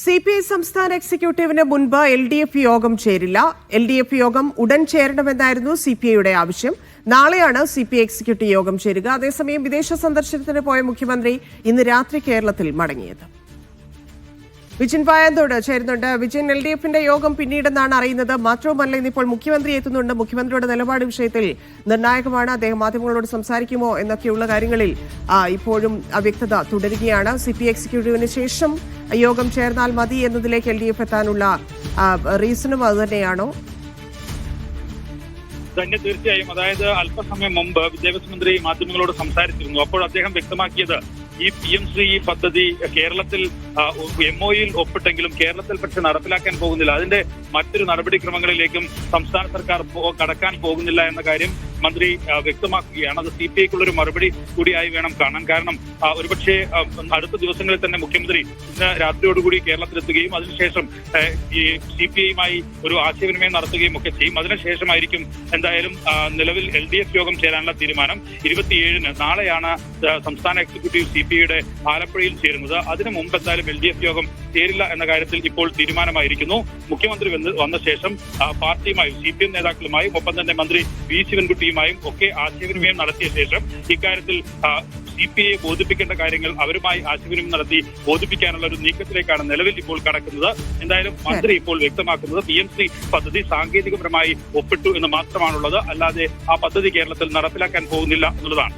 CPI സംസ്ഥാന എക്സിക്യൂട്ടീവിന് മുൻപ് LDF യോഗം ചേരില്ല. LDF യോഗം ഉടൻ ചേരണമെന്നായിരുന്നു CPIയുടെ ആവശ്യം. നാളെയാണ് CPI എക്സിക്യൂട്ടീവ് യോഗം ചേരുക. അതേസമയം വിദേശ സന്ദർശനത്തിന് പോയ മുഖ്യമന്ത്രി ഇന്ന് രാത്രി കേരളത്തിൽ മടങ്ങിയത്. വിജിൻ പായന്തോട് ചേരുന്നുണ്ട്. വിജിൻ, LDFന്റെ യോഗം പിന്നീടെന്നാണ് അറിയുന്നത്. മാത്രവുമല്ല, ഇന്നിപ്പോൾ മുഖ്യമന്ത്രി എത്തുന്നുണ്ട്. മുഖ്യമന്ത്രിയുടെ നിലപാട് വിഷയത്തിൽ നിർണായകമാണ്. അദ്ദേഹം മാധ്യമങ്ങളോട് സംസാരിക്കുമോ എന്നൊക്കെയുള്ള കാര്യങ്ങളിൽ ഇപ്പോഴും അവ്യക്തത തുടരുകയാണ്. CPI എക്സിക്യൂട്ടീവിന് ശേഷം യോഗം ചേർന്നാൽ മതി എന്നതിലേക്ക് LDF എത്താനുള്ള റീസണും അതുതന്നെയാണോ? തന്നെ തീർച്ചയായും. അതായത് അല്പസമയം മുമ്പ് വിദ്യാഭ്യാസ മന്ത്രി മാധ്യമങ്ങളോട് സംസാരിച്ചിരുന്നു. അപ്പോൾ അദ്ദേഹം വ്യക്തമാക്കിയത് ഈ PM-ശ്രീ പദ്ധതി കേരളത്തിൽ MOUയിൽ ഒപ്പിട്ടെങ്കിലും കേരളത്തിൽ പക്ഷെ നടപ്പിലാക്കാൻ പോകുന്നില്ല. അതിന്റെ മറ്റൊരു നടപടിക്രമങ്ങളിലേക്കും സംസ്ഥാന സർക്കാർ കടക്കാൻ പോകുന്നില്ല എന്ന കാര്യം മന്ത്രി വ്യക്തമാക്കുകയാണ്. അത് CPIക്കുള്ളൊരു മറുപടി കൂടിയായി വേണം കാണാൻ. കാരണം ഒരുപക്ഷെ അടുത്ത ദിവസങ്ങളിൽ തന്നെ മുഖ്യമന്ത്രി ഇന്ന് രാത്രിയോടുകൂടി കേരളത്തിലെത്തുകയും അതിനുശേഷം ഈ CPIയുമായി ഒരു ആശയവിനിമയം നടത്തുകയും ഒക്കെ ചെയ്യും. അതിനുശേഷമായിരിക്കും എന്തായാലും നിലവിൽ LDF യോഗം ചേരാനുള്ള തീരുമാനം. 27-ന് നാളെയാണ് സംസ്ഥാന എക്സിക്യൂട്ടീവ് CPIയുടെ ആലപ്പുഴയിൽ ചേരുന്നത്. അതിനു മുമ്പ് എന്തായാലും LDF യോഗം ചേരില്ല എന്ന കാര്യത്തിൽ ഇപ്പോൾ തീരുമാനമായിരിക്കുന്നു. മുഖ്യമന്ത്രി വന്ന ശേഷം പാർട്ടിയുമായും CPM നേതാക്കളുമായും ഒപ്പം തന്നെ മന്ത്രി V ശിവൻകുട്ടിയുമായും ഒക്കെ ആശയവിനിമയം നടത്തിയ ശേഷം ഇക്കാര്യത്തിൽ CPIയെ ബോധിപ്പിക്കേണ്ട കാര്യങ്ങൾ അവരുമായി ആശയവിനിമയം നടത്തി ബോധിപ്പിക്കാനുള്ള ഒരു നീക്കത്തിലേക്കാണ് നിലവിൽ ഇപ്പോൾ കടക്കുന്നത്. എന്തായാലും മന്ത്രി ഇപ്പോൾ വ്യക്തമാക്കുന്നത് PM-ശ്രീ പദ്ധതി സാങ്കേതികപരമായി ഒപ്പിട്ടു എന്ന് മാത്രമാണുള്ളത്. അല്ലാതെ ആ പദ്ധതി കേരളത്തിൽ നടപ്പിലാക്കാൻ പോകുന്നില്ല എന്നുള്ളതാണ്.